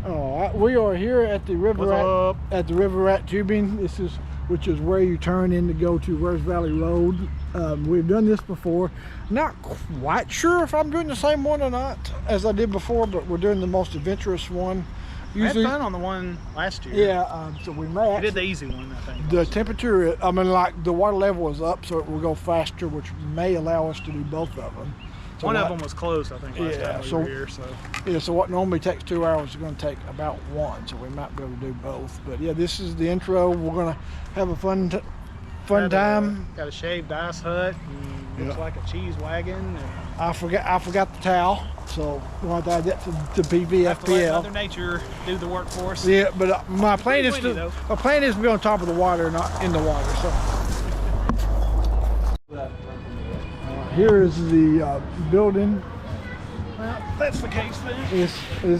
All right, we are here at the River Rat tubing. Which is where you turn in to go to Rose Valley Road. We've done this before. Not quite sure if I'm doing the same one or not as I did before, but we're doing the most adventurous one. Usually, I had fun on the one last year. Yeah, so we may actually, did the easy one, I think. The temperature, I mean, like the water level is up, so it will go faster, which may allow us to do both of them. So one of them was closed, I think, last time we were here. Yeah, so what normally takes 2 hours is going to take about 1, so we might be able to do both. But yeah, this is the intro. We're going to have a fun time. Got a shaved ice hut. And looks like a cheese wagon. I forgot the towel, so we'll have to add that to PVFPL. Have to let Mother Nature do the work for us. Yeah, but my plan is to be on top of the water, not in the water. So. Here is the building. Well, that's the case then.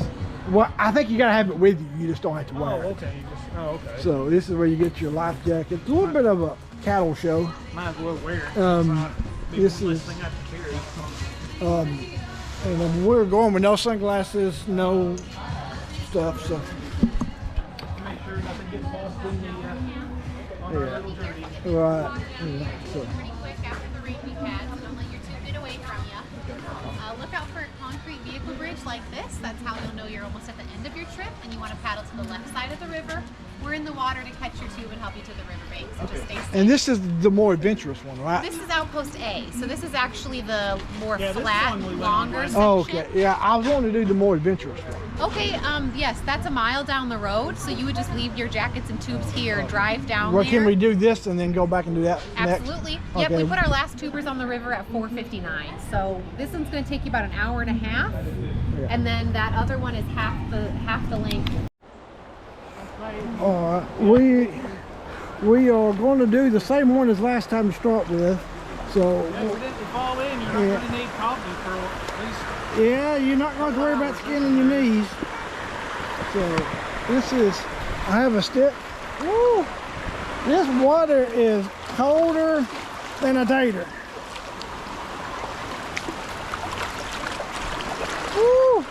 Well, I think you gotta have it with you. You just don't have to wear it. Okay. Okay. So this is where you get your life jacket. It's a little bit of a cattle show. Might as well wear it. This is thing I have to carry. and we're going with no sunglasses, no stuff. So make sure nothing gets lost in the on our little journey. Right. Yeah, so. Look out for a concrete vehicle bridge like this. That's how you'll know you're almost at the end of your trip and you want to paddle to the left side of the river. We're in the water to catch your tube and help you to the river bank, so just stay safe. And this is the more adventurous one, right? This is Outpost A, so this is actually the more flat, longer section. Oh, okay. Yeah, I was wanting to do the more adventurous one. Okay, yes, that's a mile down the road, so you would just leave your jackets and tubes here, drive down Well, there. can we do this and then go back and do that Absolutely. next? Yep, we put our last tubers on the river at 4:59, so this one's going to take you about an hour and a half, and then that other one is half the length. All right, we are going to do the same one as last time to start with. So Accidentally fall in, you're not going to need coffee for at least. Yeah, you're not going to worry about skinning your knees. So this is, I have a stick. Woo! This water is colder than a tater. Woo!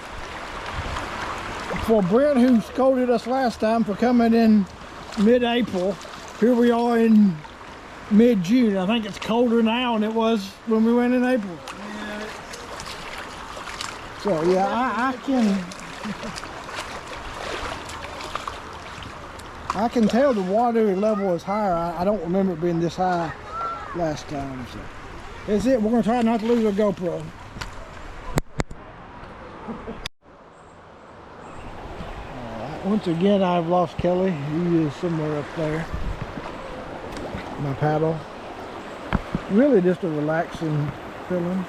For Brent, who scolded us last time for coming in mid-April, here we are in mid-June. I think it's colder now than it was when we went in April. Yeah. So yeah, I can tell the water level is higher. I don't remember it being this high last time. So that's it. We're going to try not to lose our GoPro. Once again, I've lost Kelly. He is somewhere up there. My paddle. Really just a relaxing feeling.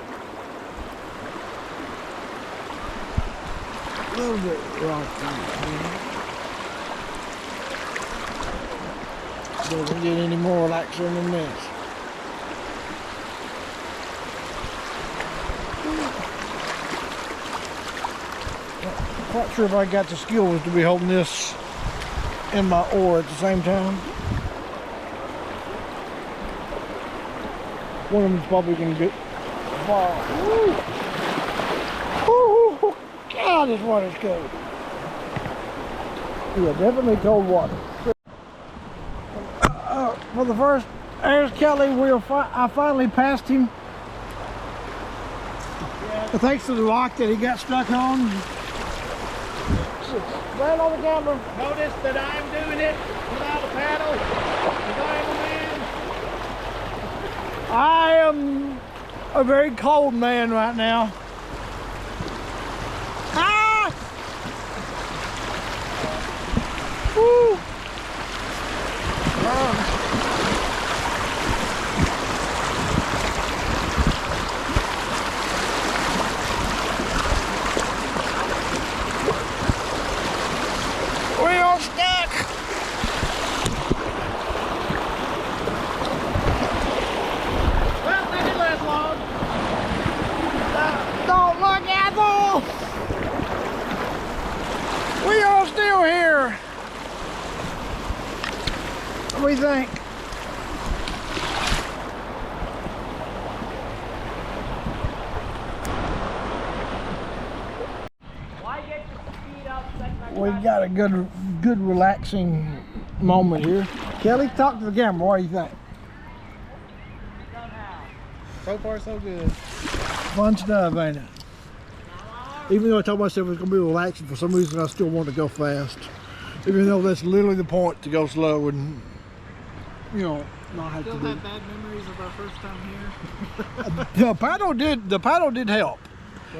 A little bit rocky. Doesn't get any more relaxing than this. Quite sure if I got the skills to be holding this in my oar at the same time. One of them's probably going to get far. Woo! God, this water's cold. Yeah, definitely cold water. For the first, there's Kelly. I finally passed him. Yeah. Thanks to the rock that he got stuck on. Right on the camera. Notice that I'm doing it without a paddle, because I am a man. I am a very cold man right now. Ah! Woo! We are stuck. Well, that didn't last long. Don't look, Ethel. We are still here. What do you think? we got a good relaxing moment here. Kelly, talk to the camera. What do you think? So far, so good. Fun stuff, ain't it? Even though I told myself it was going to be relaxing, for some reason I still want to go fast. Even though that's literally the point, to go slow and, you know, not have Still to do. have bad memories of our first time here. The paddle did help.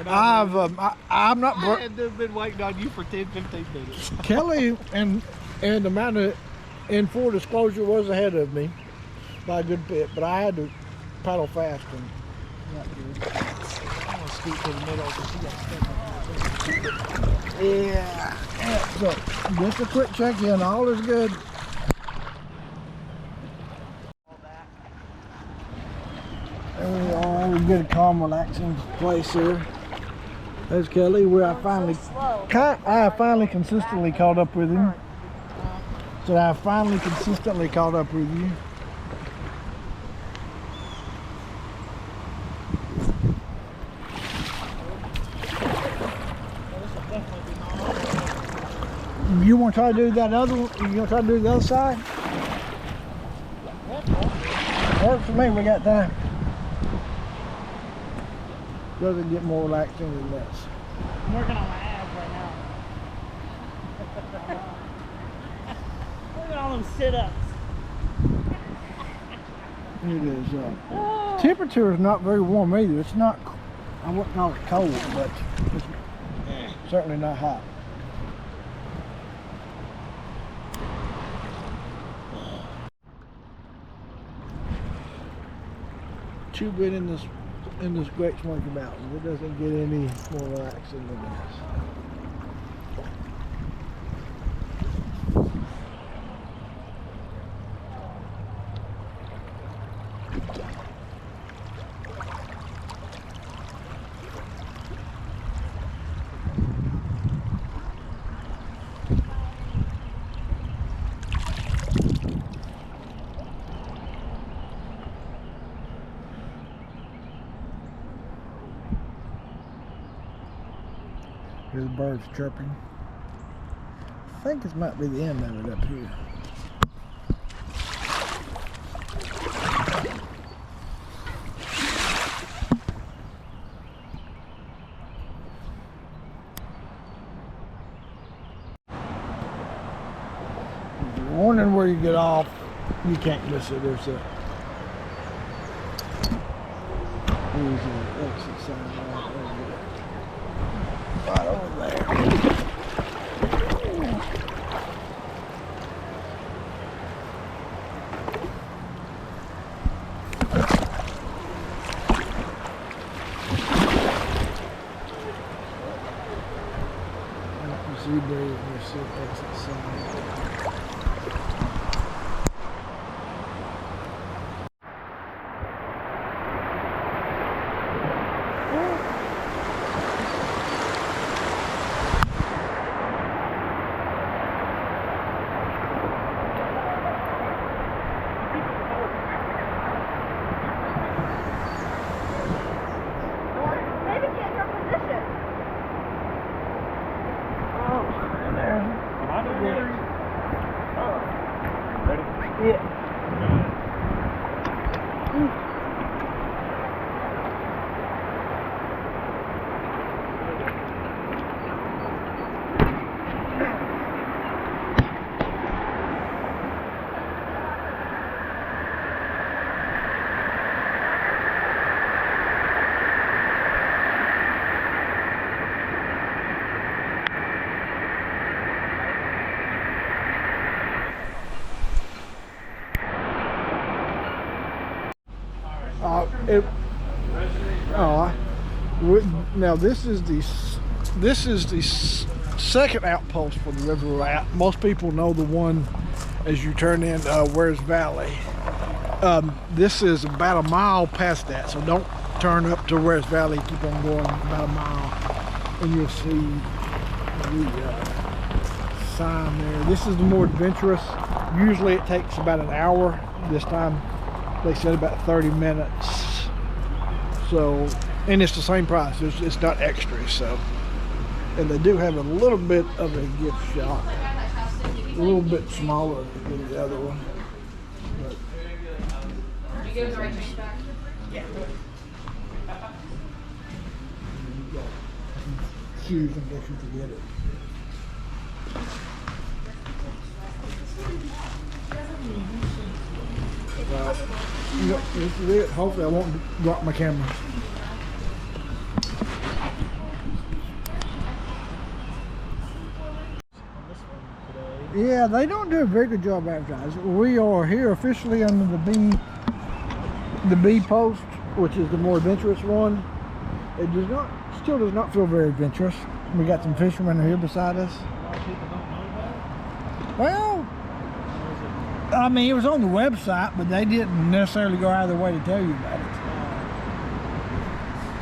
I'm not. I had to have been waiting on you for 10-15 minutes. Kelly and Amanda, in full disclosure, was ahead of me by a good bit, but I had to paddle fast and not good. I'm gonna scoot to the middle because you got stuck on this. Yeah. So just a quick check-in. All is good. There we are. We get a calm, relaxing place here. There's Kelly, where I finally consistently caught up with him. So I finally consistently caught up with you. You want to try to do that other one? You want to try to do the other side? Works for me. We got time. Doesn't get more relaxing than this. I'm working on my abs right now. Look at all them sit-ups. It is. Temperature is not very warm either. It's not. I wouldn't call it cold, but it's certainly not hot. Too bit in this Great Smoky Mountains. It doesn't get any more relaxing than this. Hear the birds chirping. I think this might be the end of it up here. If you're wondering where you get off, you can't miss it. There's a exit sign right over there. See there, you see exit sign. Now this is the second outpost for the River Rat. Most people know the one as you turn in Wears Valley. This is about a mile past that, so don't turn up to Wears Valley. Keep on going about a mile, and you'll see the sign there. This is the more adventurous. Usually it takes about an hour. This time they said about 30 minutes. So, and it's the same price. It's not extra. So, And they do have a little bit of a gift shop. A little bit smaller than the other one. But You give the right change back? you got shoes in case you forget it. This is it. Hopefully I won't drop my camera. Yeah, they don't do a very good job advertising. We are here officially under the B post, which is the more adventurous one. It still does not feel very adventurous. We got some fishermen here beside us. A lot of people don't know about it. Well, I mean, it was on the website, but they didn't necessarily go out of their way to tell you about it.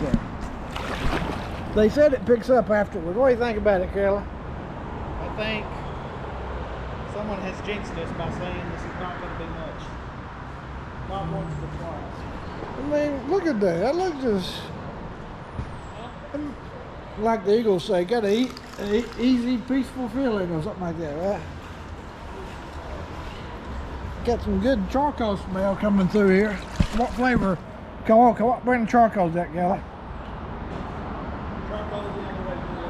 So, they said it picks up afterwards. What do you think about it, Carla? I think someone has jinxed us by saying this is not going to be much. Not once but twice. I mean, look at that. That looks just like the Eagles say, got an easy, peaceful feeling or something like that, right? Got some good charcoal smell coming through here. What flavor? Come on, bring the charcoal that, Gally. Charcoal is the only way to do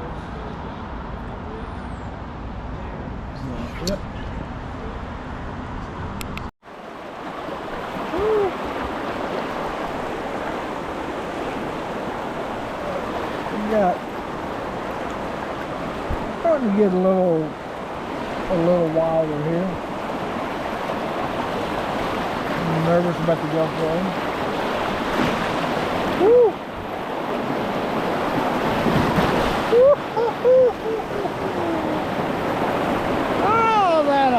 it. Yep. Woo. We got starting to get a little wilder here. I'm nervous about the Gulf Road. Woo! Oh, that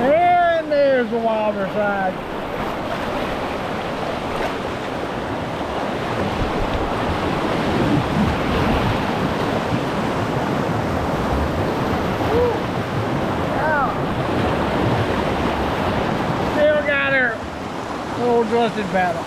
and there's the wilder side. Rusted battle.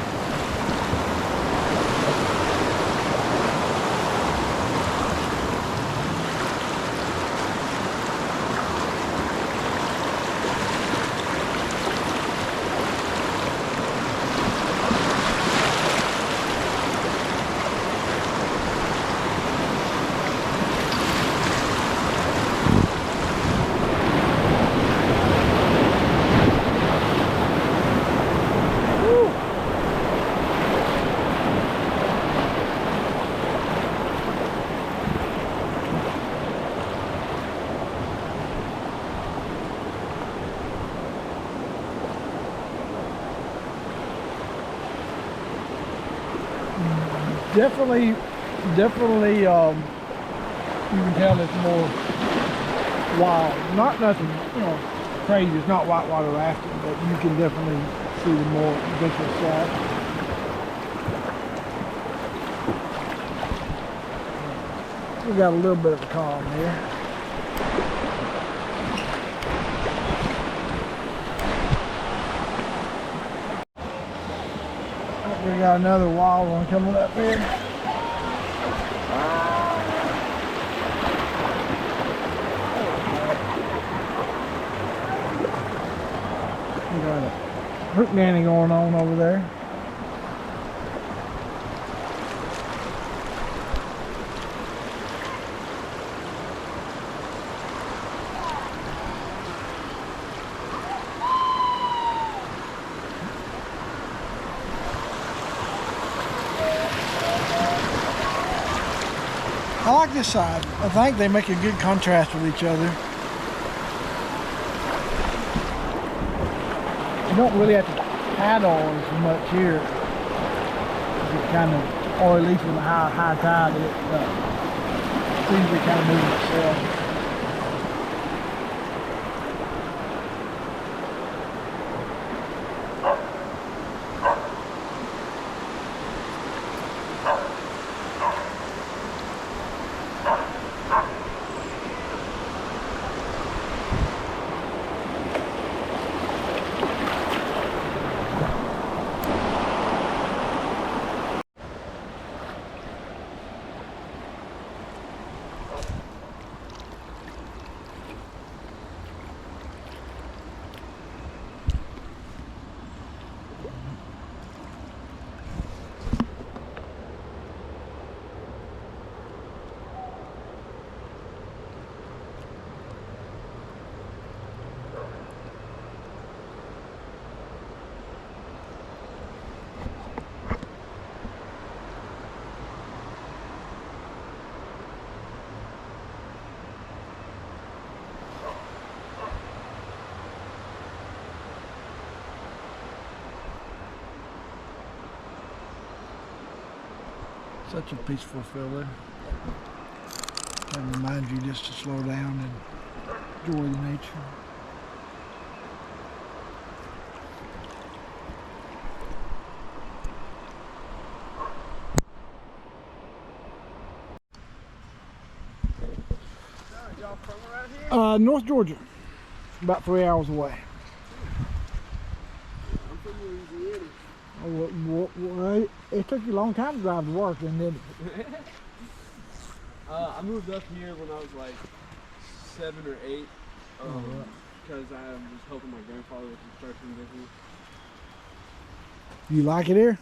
Definitely, you can tell it's more wild. Not nothing, crazy. It's not whitewater rafting, but you can definitely see the more adventurous side. We got a little bit of a calm here. We got another wild one coming up here. We got a hook nanny going on over there. I like this side. I think they make a good contrast with each other. You don't really have to paddle as much here. You kind of, or at least with a high tide, it seems to kind of move itself. Such a peaceful feeling. Kind of reminds you just to slow down and enjoy the nature. Y'all from around here? North Georgia, about 3 hours away. I'm from Louisiana. Well, it took you a long time to drive to work, and then I moved up here when I was like 7 or 8, because I was helping my grandfather with construction business. you like it here?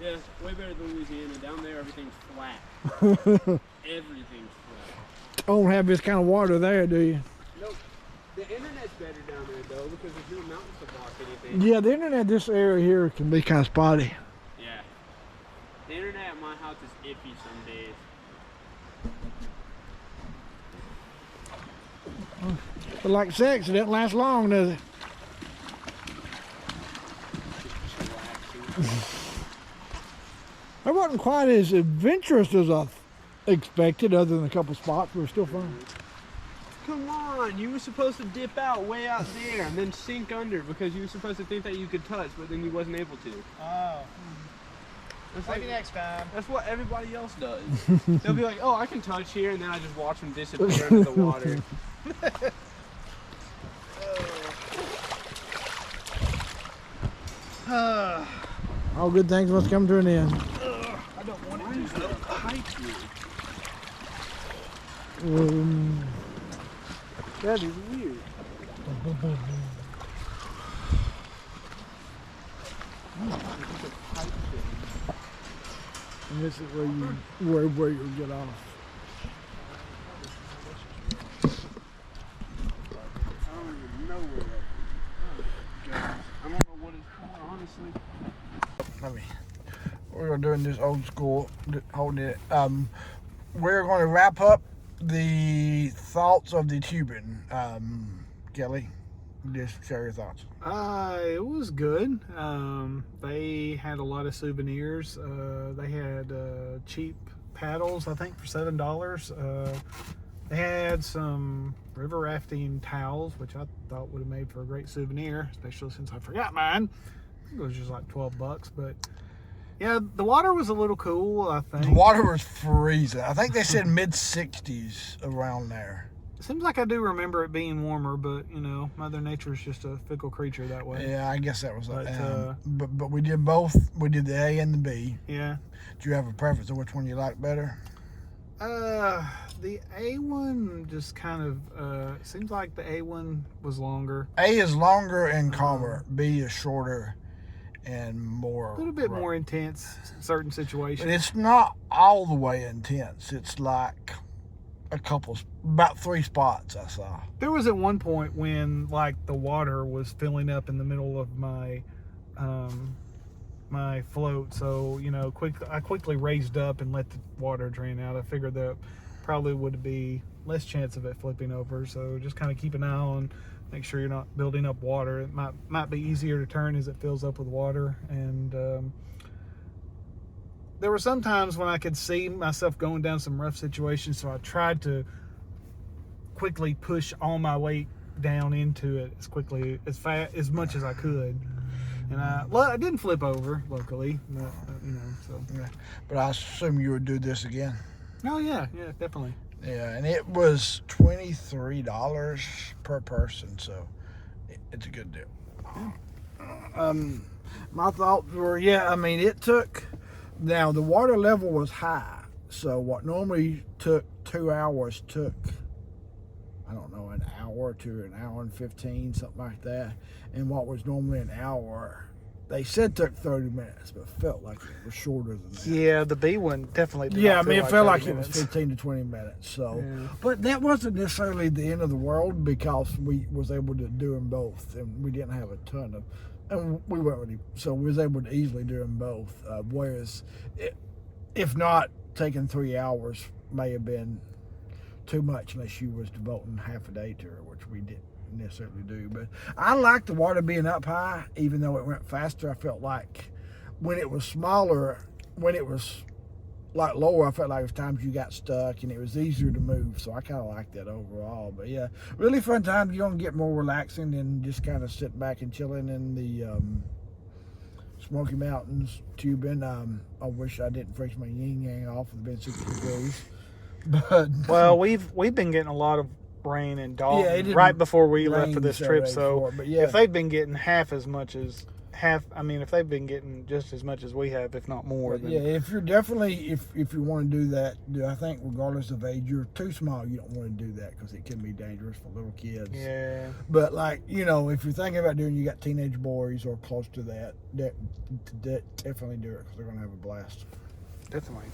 Yeah, way better than Louisiana. Down there, everything's flat. Everything's flat. Don't have this kind of water there, do you? Nope. The internet's better down there though, because there's no mountains to block anything. Yeah, the internet this area here can be kind of spotty. Yeah. The internet at my house is iffy some days. But like sex, it doesn't last long, does it? It wasn't quite as adventurous as I expected, other than a couple spots, but it was still fun. Come on, you were supposed to dip out way out there and then sink under because you were supposed to think that you could touch, but then you wasn't able to. Oh. It's Maybe like, next time. that's what everybody else does. They'll be like, oh, I can touch here, and then I just watch them disappear into the water. All good things must come to an end. I don't want to do that. That is weird. And this is where you where you'll get off. I don't even know where that is. Oh, gosh. I don't know what it's called, honestly. We're doing this old school, holding it. We're going to wrap up the thoughts of the tubing. Kelly, just share your thoughts. It was good. They had a lot of souvenirs. They had cheap paddles, I think, for $7. They had some river rafting towels, which I thought would have made for a great souvenir, especially since I forgot mine. It was just like $12, but yeah, the water was a little cool, I think. The water was freezing. I think they said mid-60s around there. Seems like I do remember it being warmer, but you know, Mother Nature is just a fickle creature that way. Yeah, I guess that was. But, but we did both. We did the A and the B. Yeah. Do you have a preference of which one you like better? The A one just kind of seems like the A one was longer. A is longer and calmer. B is shorter and more. A little bit more intense in certain situations. But it's not all the way intense. It's like about 3 spots I saw. There was at one point when like the water was filling up in the middle of my my float, so you know, I quickly raised up and let the water drain out. I figured that probably would be less chance of it flipping over, so just kind of keep an eye on, make sure you're not building up water. It might be easier to turn as it fills up with water. And there were some times when I could see myself going down some rough situations, so I tried to quickly push all my weight down into it as much as I could. And I didn't flip over, luckily, but, you know. So. Yeah. But I assume you would do this again. Oh yeah, definitely. Yeah, and it was $23 per person, so it's a good deal. My thoughts were, it took. Now the water level was high, so what normally took 2 hours took, I don't know, an hour to an hour and 15, something like that. And what was normally an hour, they said took 30 minutes, but felt like it was shorter than that. Yeah, the B one definitely did Yeah, not it feel felt like 30 it was minutes. 15 to 20 minutes. So, Yeah. But that wasn't necessarily the end of the world, because we was able to do them both, and we didn't have a ton of, and we weren't really, so we was able to easily do them both. Whereas, if not, taking 3 hours may have been too much unless you was devoting half a day to it, which we didn't necessarily do. But I liked the water being up high, even though it went faster. I felt like when it was smaller, when it was like lower, I felt like it was times you got stuck and it was easier to move. So I kind of like that overall. But yeah, really fun time. You're gonna get more relaxing than just kind of sitting back and chilling in the Smoky Mountains tubing. I wish I didn't freeze my yin yang off. It's been 60 degrees. But well, we've been getting a lot of rain in Dalton right before we left for this trip. So if they've been getting if they've been getting just as much as we have, if not more. Then, yeah, if you're definitely if you want to do that, I think regardless of age, you're too small. You don't want to do that because it can be dangerous for little kids. Yeah. But like if you're thinking about doing, you got teenage boys or close to that, definitely do it because they're gonna have a blast. Definitely.